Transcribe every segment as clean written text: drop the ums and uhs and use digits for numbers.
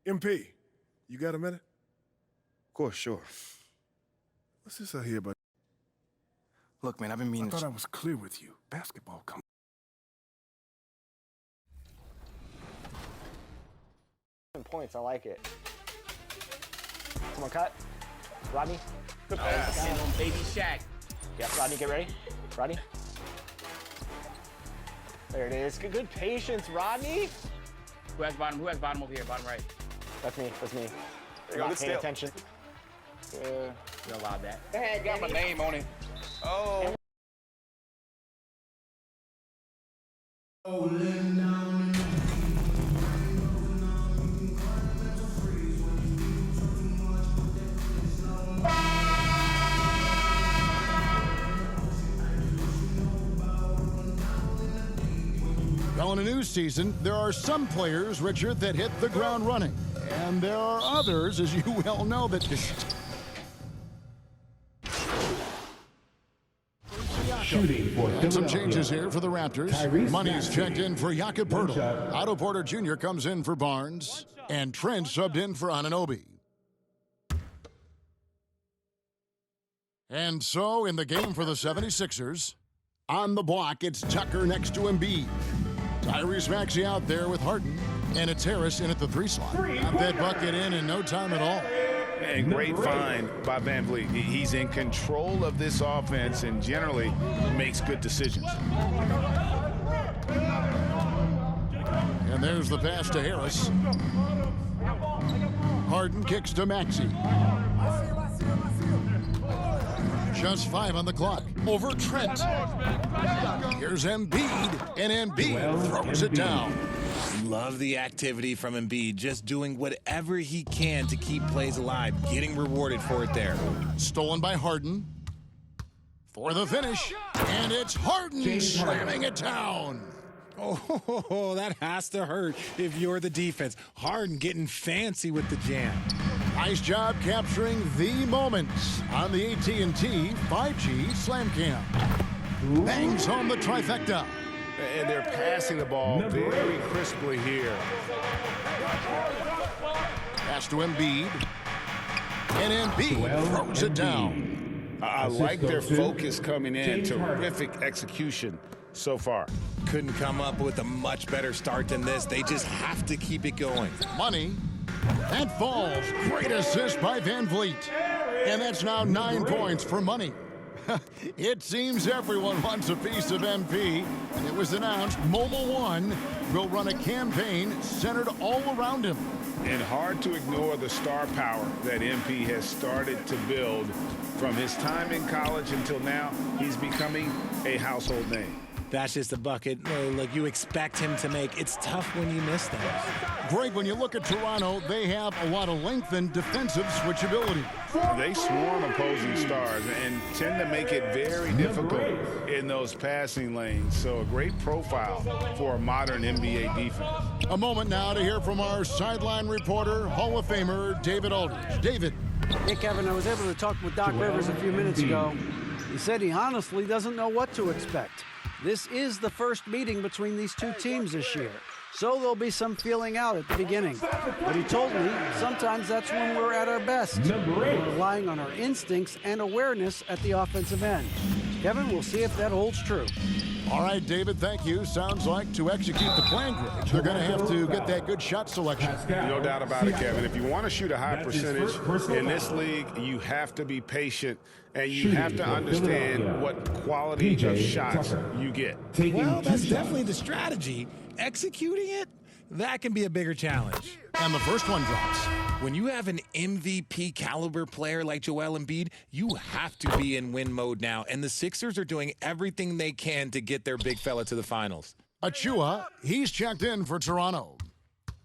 MP, you got a minute? Of course, sure. What's this I hear about? Look, man, I've been I meaning thought I was clear with you. Basketball, come. Points, I like it. Someone cut. Rodney. Good Oh, pass. sitting on baby Shaq. Yeah, Rodney, get ready. Rodney. There it is. Good patience, Rodney. Who has bottom? Who has bottom over here? Bottom right. That's me. That's me. go, Not good paying steal. attention. You allowed that. Go ahead, got my name on it. Oh. Well, in a new season, there are some players, Richard, that hit the ground running. And there are others, as you well know, that... Shooting for And some Philadelphia. changes here for the Raptors. Tyrese Money's Maxey. checked in for Jakob One Poeltl. shot. Otto Porter Jr. comes in for Barnes. And Trent subbed in for Anunoby. And so, in the game for the 76ers, on the block, it's Tucker next to Embiid. Tyrese Maxey out there with Harden. And it's Harris in at the 3 slot. Got that bucket in no time at all. And great find by Van Vliet. He's in control of this offense and generally makes good decisions. And there's the pass to Harris. Harden kicks to Maxey. Just 5 on the clock. Over Trent. Here's Embiid, and Embiid throws it down. Love the activity from Embiid, just doing whatever he can to keep plays alive, getting rewarded for it there. Stolen by Harden. For the finish. And it's Harden slamming it down. Oh, that has to hurt if you're the defense. Harden getting fancy with the jam. Nice job capturing the moments on the AT&T 5G Slam Cam. Bangs home the trifecta. And they're passing the ball very crisply here. Pass to Embiid. And Embiid throws it down. I like their focus coming in. Terrific execution so far. Couldn't come up with a much better start than this. They just have to keep it going. Money. That falls. Great assist by Van Vliet. And that's now 9 points for Money. It seems everyone wants a piece of MP, and it was announced Mobile One will run a campaign centered all around him. And hard to ignore the star power that MP has started to build. From his time in college until now, he's becoming a household name. That's just a bucket. Look, you expect him to make. It's tough when you miss that. Greg, when you look at Toronto, they have a lot of length and defensive switchability. They swarm opposing stars and tend to make it very difficult in those passing lanes. So a great profile for a modern NBA defense. A moment now to hear from our sideline reporter, Hall of Famer David Aldridge. David. Hey, Kevin, I was able to talk with Doc Rivers a few minutes ago. He said he honestly doesn't know what to expect. This is the first meeting between these two teams this year, so there'll be some feeling out at the beginning. But he told me sometimes that's when we're at our best. We're relying on our instincts and awareness at the offensive end. Kevin, we'll see if that holds true. All right, David, thank you. Sounds like to execute the plan, Greg, they're going to have to get that good shot selection. No doubt about it, Kevin. If you want to shoot a high percentage in this league, you have to be patient and you have to understand what quality of shots you get. Well, that's definitely the strategy. Executing it, that can be a bigger challenge. And the first one drops. When you have an MVP caliber player like Joel Embiid, you have to be in win mode now. And the Sixers are doing everything they can to get their big fella to the finals. Achua, he's checked in for Toronto.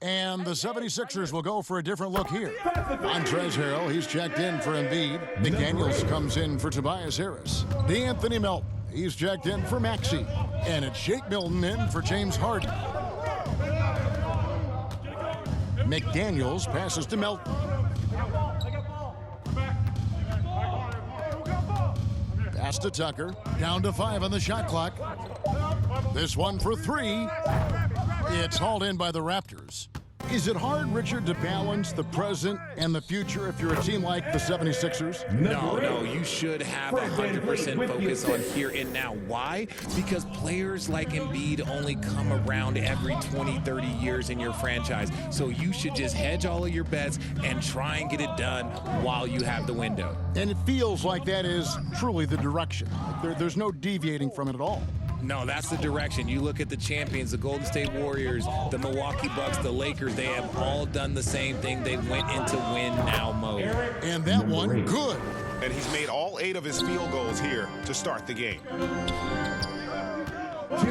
And the 76ers will go for a different look here. Montrezl Harrell, he's checked in for Embiid. McDaniels comes in for Tobias Harris. DeAnthony Melton, he's checked in for Maxey. And it's Shake Milton in for James Harden. McDaniels passes to Melton. Pass to Tucker. Down to 5 on the shot clock. This one for 3. It's hauled in by the Raptors. Is it hard, Richard, to balance the present and the future if you're a team like the 76ers? No, you should have 100% focus on here and now. Why? Because players like Embiid only come around every 20, 30 years in your franchise. So you should just hedge all of your bets and try and get it done while you have the window. And it feels like that is truly the direction. There's no deviating from it at all. No, that's the direction. You look at the champions, the Golden State Warriors, the Milwaukee Bucks, the Lakers, they have all done the same thing. They went into win now mode. And that one, good. And he's made all 8 of his field goals here to start the game. 2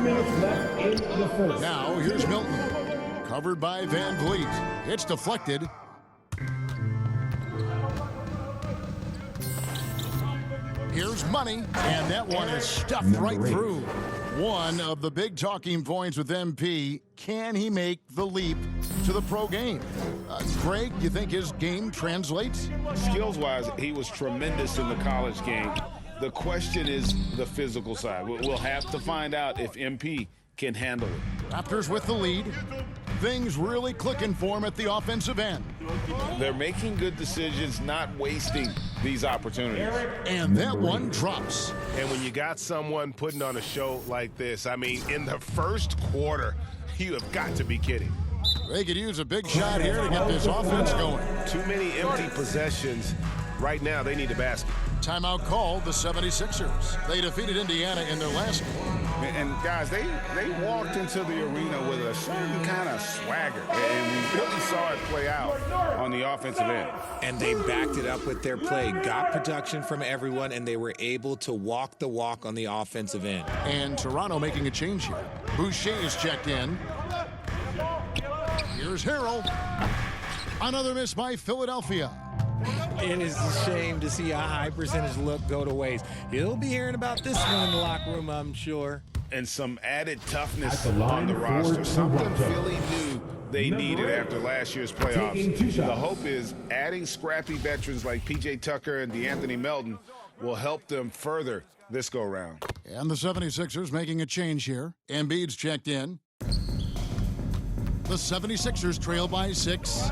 minutes left in the first. Now, here's Milton. Covered by Van Vliet. It's deflected. Here's Money, and that one is stuffed right through. One of the big talking points with MP, can he make the leap to the pro game? Greg, you think his game translates? Skills-wise, he was tremendous in the college game. The question is the physical side. We'll have to find out if MP can handle it. Raptors with the lead. Things really clicking for him at the offensive end. They're making good decisions, not wasting these opportunities. And that one drops. And when you got someone putting on a show like this, I mean, in the first quarter, you have got to be kidding. They could use a big shot here to get this offense going. Too many empty possessions. Right now, they need a basket. Timeout called the 76ers. They defeated Indiana in their last one. And guys, they walked into the arena with a certain kind of swagger. And we really saw it play out on the offensive end. And they backed it up with their play, got production from everyone, and they were able to walk the walk on the offensive end. And Toronto making a change here. Boucher is checked in. Here's Harrell. Another miss by Philadelphia. It is a shame to see a high percentage look go to waste. He'll be hearing about this one in the locker room, I'm sure. And some added toughness At the line on the for roster. Something Toronto. Philly knew they needed after last year's playoffs. Taking 2 shots. The hope is adding scrappy veterans like P.J. Tucker and DeAnthony Melton will help them further this go-round. And the 76ers making a change here. Embiid's checked in. The 76ers trail by 6.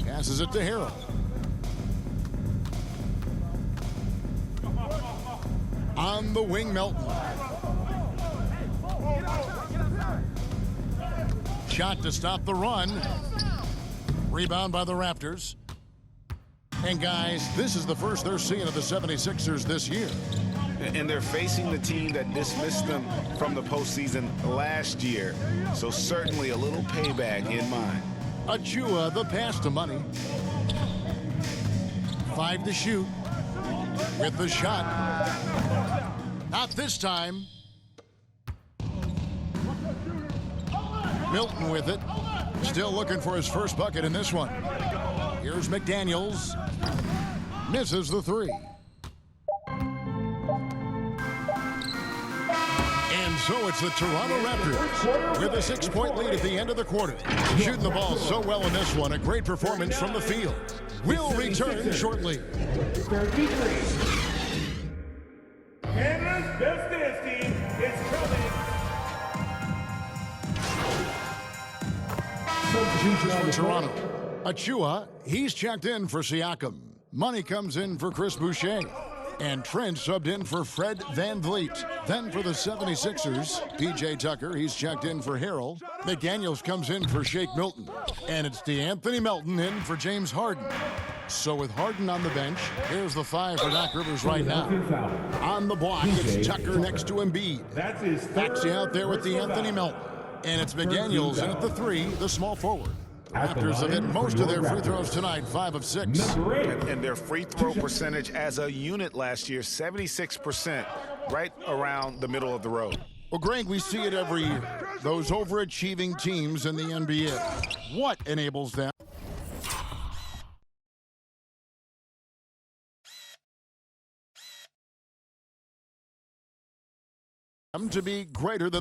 Passes it to Harrell. On the wing, Melton. Shot to stop the run. Rebound by the Raptors. And guys, this is the first they're seeing of the 76ers this year. And they're facing the team that dismissed them from the postseason last year. So certainly a little payback in mind. Achua, the pass to Money. 5 to shoot. With the shot. Not this time. Milton with it. Still looking for his first bucket in this one. Here's McDaniels. Misses the 3. And so it's the Toronto Raptors with a 6-point lead at the end of the quarter. Shooting the ball so well in this one. A great performance from the field. We'll return shortly. 33. Canada's best dance team is coming. Substitution For Toronto. Achua, he's checked in for Siakam. Money comes in for Chris Boucher. And Trent subbed in for Fred Van Vliet. Then for the 76ers, P.J. Tucker, he's checked in for Harrell. McDaniels comes in for Shake Milton. And it's DeAnthony Melton in for James Harden. So with Harden on the bench, here's the 5 for Doc Rivers right now. On the block, it's Tucker next to Embiid. That's his Baxi out there with DeAnthony Melton. And it's McDaniels in at the 3, the small forward. Raptors have hit most of their free throws tonight, 5 of 6. And their free throw percentage as a unit last year, 76%, right around the middle of the road. Well, Greg, we see it every year. Those overachieving teams in the NBA. What enables them to be greater than